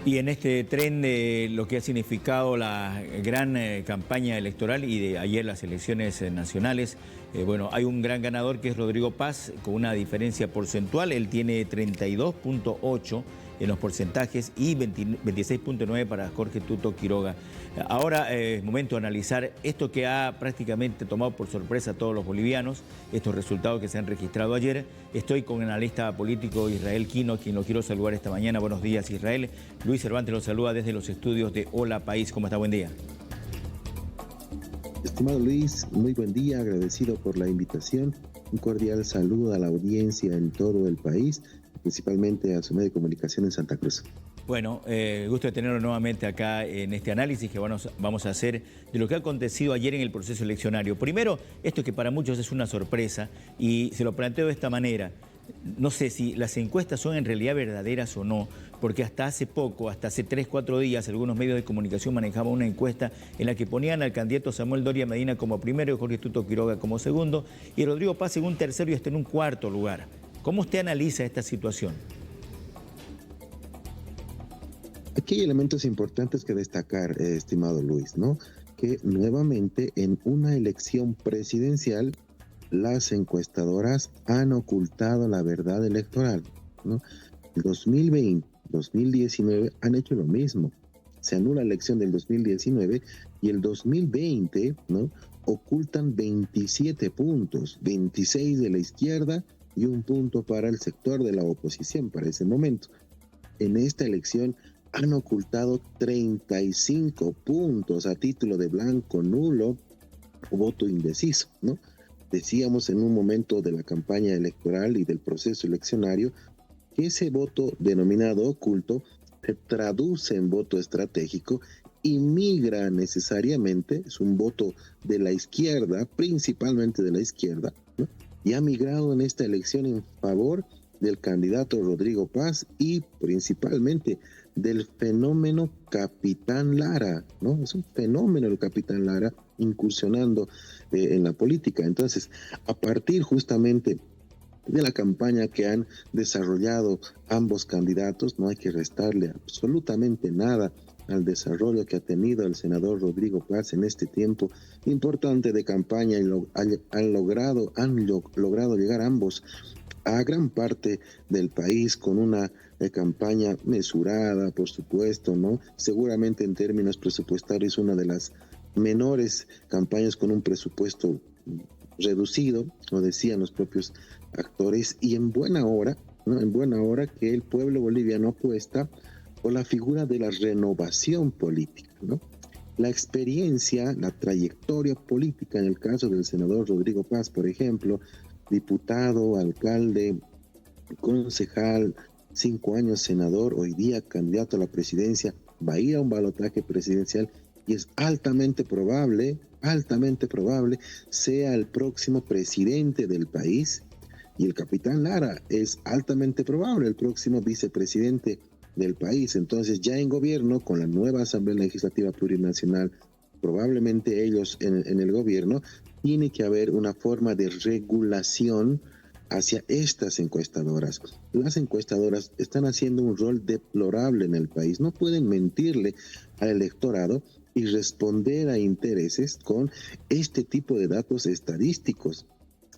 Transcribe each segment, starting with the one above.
Y en este tren de lo que ha significado la gran campaña electoral y de ayer las elecciones nacionales, bueno, hay un gran ganador que es Rodrigo Paz con una diferencia porcentual. Él tiene 32.8 en los porcentajes y 26.9 para Jorge Tuto Quiroga. Ahora es momento de analizar esto que ha prácticamente tomado por sorpresa a todos los bolivianos, estos resultados que se han registrado ayer. Estoy con el analista político Israel Quino, quien lo quiero saludar esta mañana. Buenos días, Israel. Luis Cervantes lo saluda desde los estudios de Hola País. ¿Cómo está? Buen día. Estimado Luis, muy buen día, agradecido por la invitación. Un cordial saludo a la audiencia en todo el país, principalmente a su medio de comunicación en Santa Cruz. Bueno, gusto de tenerlo nuevamente acá en este análisis que vamos a hacer de lo que ha acontecido ayer en el proceso eleccionario. Primero, esto que para muchos es una sorpresa y se lo planteo de esta manera. No sé si las encuestas son en realidad verdaderas o no, porque hasta hace poco, hasta hace 3, 4 días, algunos medios de comunicación manejaban una encuesta en la que ponían al candidato Samuel Doria Medina como primero, Jorge Tuto Quiroga como segundo y Rodrigo Paz en un tercero y hasta en un cuarto lugar. ¿Cómo usted analiza esta situación? Aquí hay elementos importantes que destacar, estimado Luis, ¿no? Que nuevamente en una elección presidencial las encuestadoras han ocultado la verdad electoral, ¿no? El 2020, 2019 han hecho lo mismo. Se anula la elección del 2019 y el 2020, ¿no? Ocultan 27 puntos, 26 de la izquierda y un punto para el sector de la oposición para ese momento. En esta elección han ocultado 35 puntos a título de blanco, nulo o voto indeciso, ¿no? Decíamos en un momento de la campaña electoral y del proceso eleccionario que ese voto denominado oculto se traduce en voto estratégico y migra necesariamente, es un voto de la izquierda, principalmente de la izquierda, ¿no? Y ha migrado en esta elección en favor del candidato Rodrigo Paz y principalmente del fenómeno Capitán Lara, ¿no? Es un fenómeno el Capitán Lara incursionando en la política. Entonces, a partir justamente de la campaña que han desarrollado ambos candidatos, no hay que restarle absolutamente nada al desarrollo que ha tenido el senador Rodrigo Paz en este tiempo importante de campaña y han logrado llegar ambos a gran parte del país con una campaña mesurada, por supuesto, ¿no? Seguramente en términos presupuestarios una de las menores campañas con un presupuesto reducido, lo decían los propios actores, y en buena hora, ¿no? En buena hora que el pueblo boliviano apuesta por la figura de la renovación política, ¿no? La experiencia, la trayectoria política en el caso del senador Rodrigo Paz, por ejemplo, diputado, alcalde, concejal, 5 años senador, hoy día candidato a la presidencia, va a ir a un balotaje presidencial y es altamente probable sea el próximo presidente del país. Y el capitán Lara es altamente probable el próximo vicepresidente del país. Entonces ya en gobierno, con la nueva Asamblea Legislativa Plurinacional, probablemente ellos en el gobierno, tiene que haber una forma de regulación hacia estas encuestadoras. Las encuestadoras están haciendo un rol deplorable en el país. No pueden mentirle al electorado y responder a intereses con este tipo de datos estadísticos.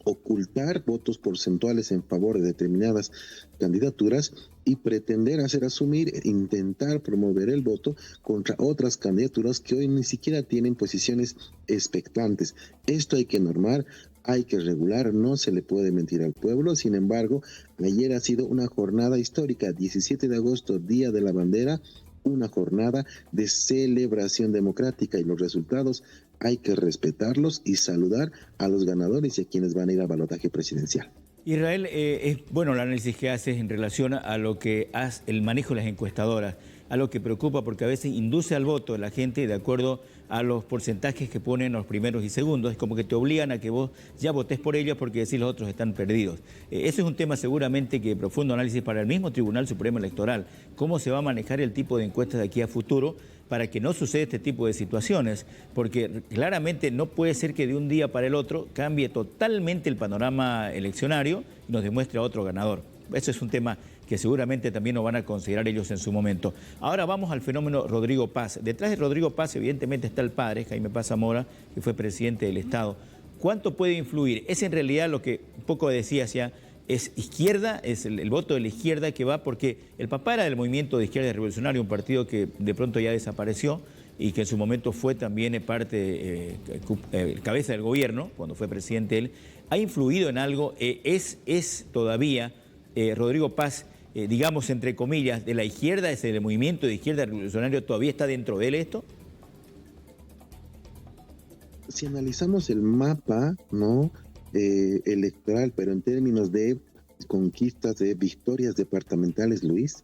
Ocultar votos porcentuales en favor de determinadas candidaturas y pretender hacer asumir, intentar promover el voto contra otras candidaturas que hoy ni siquiera tienen posiciones expectantes. Esto hay que normar, hay que regular, no se le puede mentir al pueblo. Sin embargo, ayer ha sido una jornada histórica, 17 de agosto, Día de la Bandera, una jornada de celebración democrática y los resultados hay que respetarlos y saludar a los ganadores y a quienes van a ir al balotaje presidencial. Israel, es bueno el análisis que haces en relación a lo que hace el manejo de las encuestadoras, algo que preocupa porque a veces induce al voto de la gente de acuerdo a los porcentajes que ponen los primeros y segundos. Es como que te obligan a que vos ya votés por ellos porque decís los otros están perdidos. Eso es un tema seguramente que profundo análisis para el mismo Tribunal Supremo Electoral. ¿Cómo se va a manejar el tipo de encuestas de aquí a futuro para que no suceda este tipo de situaciones? Porque claramente no puede ser que de un día para el otro cambie totalmente el panorama eleccionario y nos demuestre a otro ganador. Eso es un tema que seguramente también lo van a considerar ellos en su momento. Ahora vamos al fenómeno Rodrigo Paz. Detrás de Rodrigo Paz evidentemente está el padre, Jaime Paz Zamora, que fue presidente del Estado. ¿Cuánto puede influir? Es en realidad lo que un poco decías ya, es izquierda, es el voto de la izquierda que va, porque el papá era del movimiento de izquierda revolucionario, un partido que de pronto ya desapareció y que en su momento fue también cabeza del gobierno, cuando fue presidente él. ¿Ha influido en algo? ¿Es todavía Rodrigo Paz, digamos entre comillas, de la izquierda, es el movimiento de izquierda revolucionario, todavía está dentro de él esto? Si analizamos el mapa, ¿no? Electoral, pero en términos de conquistas, de victorias departamentales, Luis,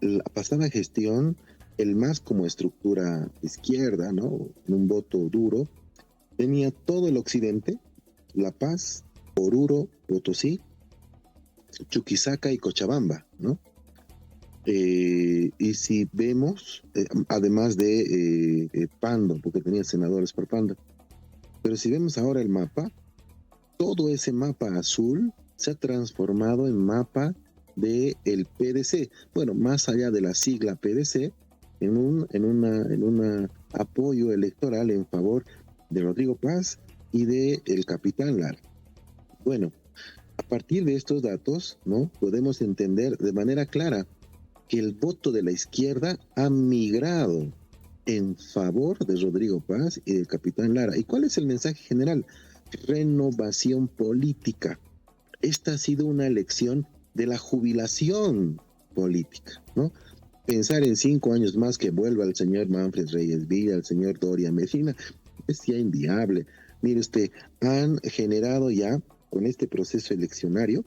la pasada gestión, el MAS como estructura izquierda, ¿no? Un voto duro, tenía todo el occidente, La Paz, Oruro, Potosí, Chuquisaca y Cochabamba, ¿no? Y si vemos, además de Pando, porque tenía senadores por Pando, pero si vemos ahora el mapa, todo ese mapa azul se ha transformado en mapa del PDC. Bueno, más allá de la sigla PDC, en un apoyo electoral en favor de Rodrigo Paz y de el capitán Lara. Bueno, a partir de estos datos, ¿no? Podemos entender de manera clara que el voto de la izquierda ha migrado en favor de Rodrigo Paz y del capitán Lara. ¿Y cuál es el mensaje general? Renovación política. Esta ha sido una elección de la jubilación política, ¿no? Pensar en 5 años más que vuelva el señor Manfred Reyes Villa, el señor Doria Medina, es ya inviable. Mire usted, han generado ya con este proceso eleccionario,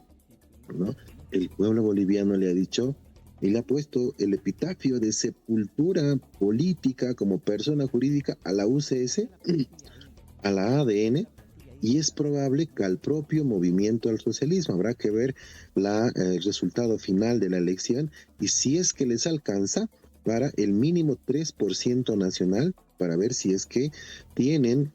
¿no? El pueblo boliviano le ha dicho y le ha puesto el epitafio de sepultura política como persona jurídica a la UCS, a la ADN, y es probable que al propio movimiento al socialismo. Habrá que ver el resultado final de la elección y si es que les alcanza para el mínimo 3% nacional, para ver si es que tienen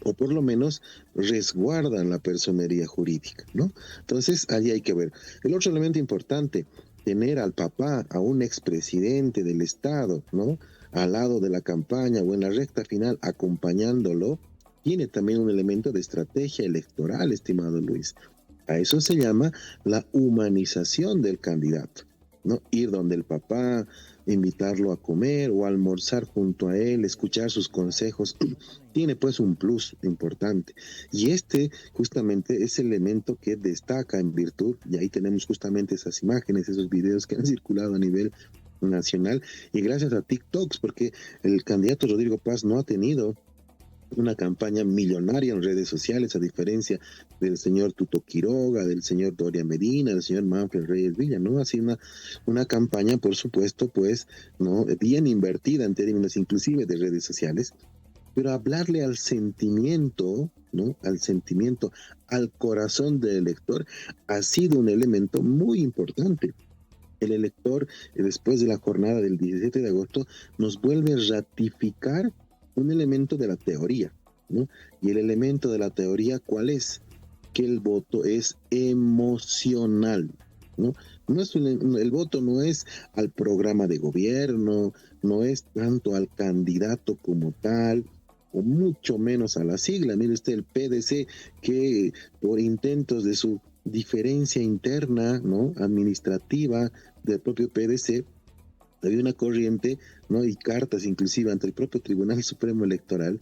o por lo menos resguardan la personería jurídica, ¿no? Entonces, allí hay que ver. El otro elemento importante, tener al papá, a un expresidente del Estado, ¿no? Al lado de la campaña o en la recta final acompañándolo, tiene también un elemento de estrategia electoral, estimado Luis. A eso se llama la humanización del candidato, ¿no? Ir donde el papá, invitarlo a comer o a almorzar junto a él, escuchar sus consejos, tiene pues un plus importante. Y este justamente es el elemento que destaca en virtud, y ahí tenemos justamente esas imágenes, esos videos que han circulado a nivel nacional, y gracias a TikToks, porque el candidato Rodrigo Paz no ha tenido una campaña millonaria en redes sociales, a diferencia del señor Tuto Quiroga, del señor Doria Medina, del señor Manfred Reyes Villa, ¿no? Así una campaña, por supuesto, pues, ¿no? Bien invertida en términos inclusive de redes sociales, pero hablarle al sentimiento, ¿no? Al sentimiento, al corazón del elector, ha sido un elemento muy importante. El elector, después de la jornada del 17 de agosto, nos vuelve a ratificar un elemento de la teoría, ¿no? Y el elemento de la teoría, ¿cuál es? Que el voto es emocional, ¿no? El voto no es al programa de gobierno, no es tanto al candidato como tal, o mucho menos a la sigla. Mire usted, el PDC, que por intentos de su diferencia interna, ¿no? Administrativa del propio PDC, había una corriente, ¿no? Y cartas inclusive ante el propio Tribunal Supremo Electoral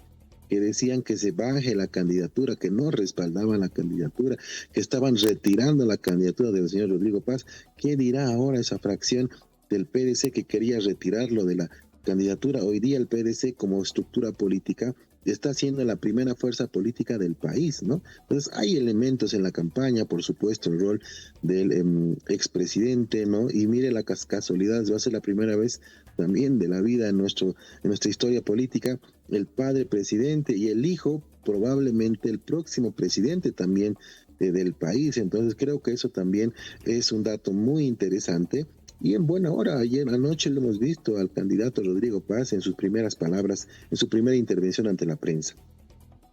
que decían que se baje la candidatura, que no respaldaban la candidatura, que estaban retirando la candidatura del señor Rodrigo Paz. ¿Qué dirá ahora esa fracción del PDC que quería retirarlo de la candidatura? Hoy día el PDC como estructura política está siendo la primera fuerza política del país, ¿no? Entonces hay elementos en la campaña, por supuesto, el rol del expresidente, ¿no? Y mire la casualidad, va a ser la primera vez también de la vida en nuestra historia política, el padre presidente y el hijo, probablemente el próximo presidente también del país. Entonces creo que eso también es un dato muy interesante. Y en buena hora, ayer anoche lo hemos visto al candidato Rodrigo Paz en sus primeras palabras, en su primera intervención ante la prensa.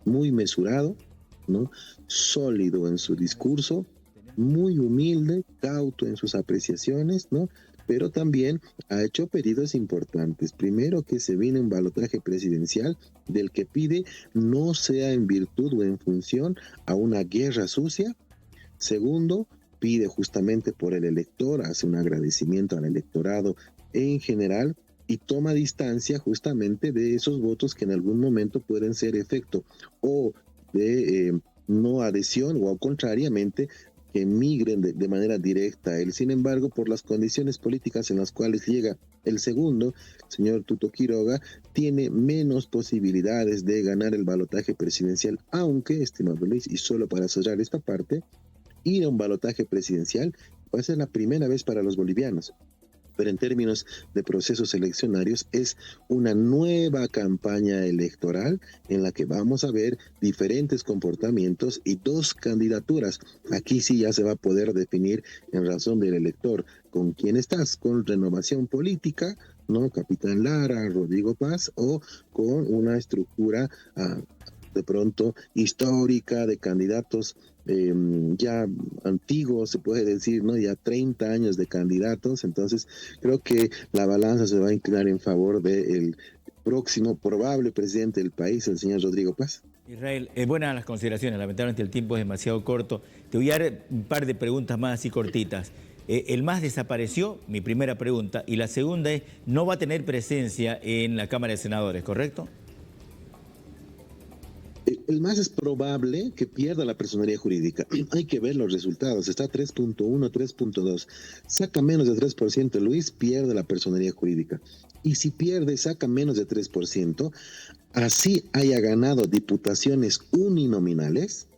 Muy mesurado, ¿no? Sólido en su discurso, muy humilde, cauto en sus apreciaciones, ¿no? Pero también ha hecho pedidos importantes. Primero, que se viene un balotaje presidencial del que pide no sea en virtud o en función a una guerra sucia. Segundo, pide justamente por el elector, hace un agradecimiento al electorado en general y toma distancia justamente de esos votos que en algún momento pueden ser efecto o de no adhesión o contrariamente que migren de manera directa a él. Sin embargo, por las condiciones políticas en las cuales llega el segundo, señor Tuto Quiroga, tiene menos posibilidades de ganar el balotaje presidencial, aunque, estimado Luis, y solo para cerrar esta parte, ir a un balotaje presidencial va a ser la primera vez para los bolivianos. Pero en términos de procesos eleccionarios es una nueva campaña electoral en la que vamos a ver diferentes comportamientos y dos candidaturas. Aquí sí ya se va a poder definir en razón del elector con quién estás, con Renovación Política, ¿no? Capitán Lara, Rodrigo Paz, o con una estructura de pronto histórica de candidatos ya antiguos, se puede decir, ¿no? Ya 30 años de candidatos. Entonces creo que la balanza se va a inclinar en favor del próximo probable presidente del país, el señor Rodrigo Paz. Israel, buenas las consideraciones, lamentablemente el tiempo es demasiado corto. Te voy a dar un par de preguntas más así cortitas. El MAS desapareció, mi primera pregunta, y la segunda es, no va a tener presencia en la Cámara de Senadores, ¿correcto? El MAS es probable que pierda la personería jurídica. Hay que ver los resultados. Está 3.1, 3.2. Saca menos de 3%, Luis, pierde la personería jurídica. Y si pierde, saca menos de 3%, así haya ganado diputaciones uninominales,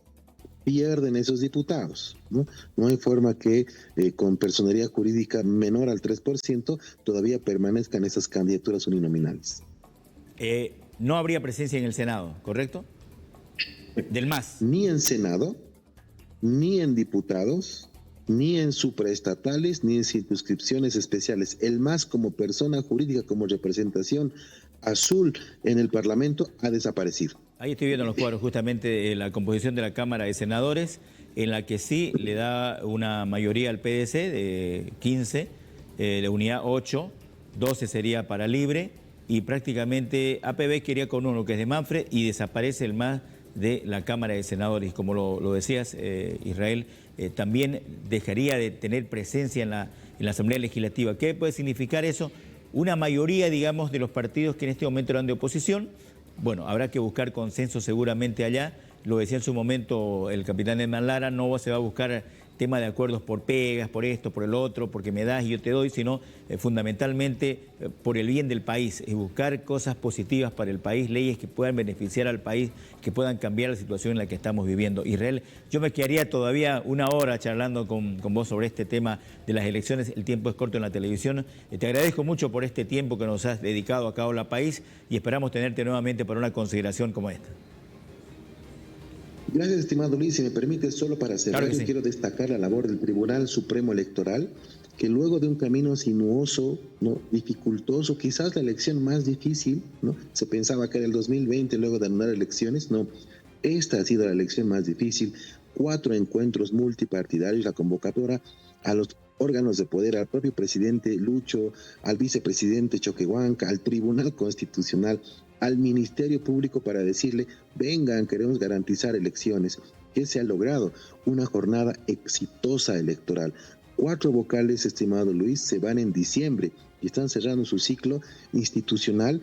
pierden esos diputados, ¿no? No hay forma que con personería jurídica menor al 3% todavía permanezcan esas candidaturas uninominales. No habría presencia en el Senado, ¿correcto? Del MAS. Ni en Senado, ni en diputados, ni en supraestatales, ni en circunscripciones especiales. El MAS como persona jurídica, como representación azul en el Parlamento, ha desaparecido. Ahí estoy viendo en los cuadros justamente la composición de la Cámara de Senadores, en la que sí le da una mayoría al PDC de 15, la unidad 8, 12 sería para Libre, y prácticamente APB quería con uno que es de Manfred y desaparece el MAS de la Cámara de Senadores. Como lo decías, Israel, también dejaría de tener presencia en la Asamblea Legislativa. ¿Qué puede significar eso? Una mayoría, digamos, de los partidos que en este momento eran de oposición. Bueno, habrá que buscar consenso seguramente allá. Lo decía en su momento el capitán Edman Lara, no se va a buscar tema de acuerdos por pegas, por esto, por el otro, porque me das y yo te doy, sino fundamentalmente por el bien del país y buscar cosas positivas para el país, leyes que puedan beneficiar al país, que puedan cambiar la situación en la que estamos viviendo. Israel, yo me quedaría todavía una hora charlando con vos sobre este tema de las elecciones, el tiempo es corto en la televisión. Te agradezco mucho por este tiempo que nos has dedicado a Hola País y esperamos tenerte nuevamente para una consideración como esta. Gracias, estimado Luis. Si me permite, solo para cerrar, claro sí. Quiero destacar la labor del Tribunal Supremo Electoral, que luego de un camino sinuoso, ¿no? Dificultoso, quizás la elección más difícil, ¿no? Se pensaba que era el 2020, luego de anular elecciones, no. Esta ha sido la elección más difícil. 4 encuentros multipartidarios, la convocatoria a los órganos de poder, al propio presidente Lucho, al vicepresidente Choquehuanca, al Tribunal Constitucional, al Ministerio Público para decirle, vengan, queremos garantizar elecciones. ¿Qué se ha logrado? Una jornada exitosa electoral. 4 vocales, estimado Luis, se van en diciembre y están cerrando su ciclo institucional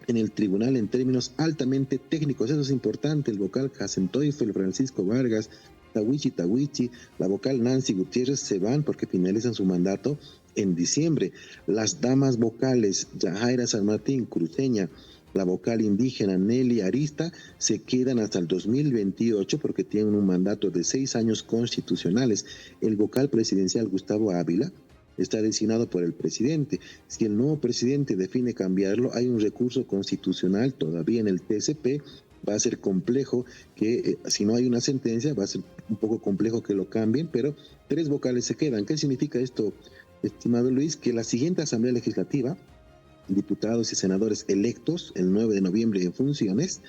en el tribunal en términos altamente técnicos. Eso es importante. El vocal Hasen Teufel, Francisco Vargas, Tawichi, la vocal Nancy Gutiérrez se van porque finalizan su mandato en diciembre. Las damas vocales Yajaira San Martín, Cruceña, la vocal indígena Nelly Arista, se quedan hasta el 2028 porque tienen un mandato de 6 años constitucionales. El vocal presidencial Gustavo Ávila está designado por el presidente. Si el nuevo presidente define cambiarlo, hay un recurso constitucional todavía en el TSP. Va a ser complejo que, si no hay una sentencia, va a ser un poco complejo que lo cambien, pero 3 vocales se quedan. ¿Qué significa esto, estimado Luis? Que la siguiente Asamblea Legislativa, diputados y senadores electos el 9 de noviembre en funciones,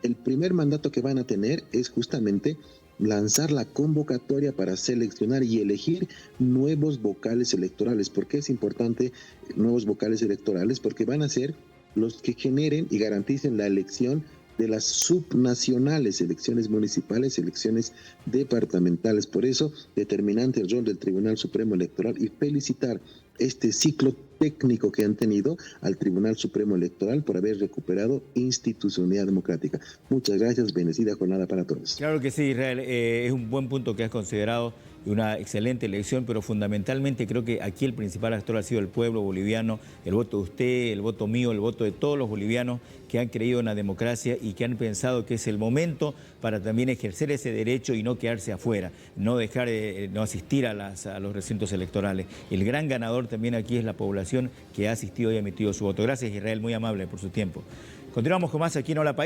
el primer mandato que van a tener es justamente lanzar la convocatoria para seleccionar y elegir nuevos vocales electorales. ¿Por qué es importante nuevos vocales electorales? Porque van a ser los que generen y garanticen la elección de las subnacionales, elecciones municipales, elecciones departamentales. Por eso, determinante el rol del Tribunal Supremo Electoral y felicitar este ciclo técnico que han tenido al Tribunal Supremo Electoral por haber recuperado institucionalidad democrática. Muchas gracias, bendecida jornada para todos. Claro que sí, Israel, es un buen punto que has considerado y una excelente elección, pero fundamentalmente creo que aquí el principal actor ha sido el pueblo boliviano, el voto de usted, el voto mío, el voto de todos los bolivianos que han creído en la democracia y que han pensado que es el momento para también ejercer ese derecho y no quedarse afuera, no dejar no asistir a los recintos electorales. El gran ganador también aquí es la población que ha asistido y ha emitido su voto. Gracias, Israel, muy amable por su tiempo. Continuamos con más aquí en Hola País.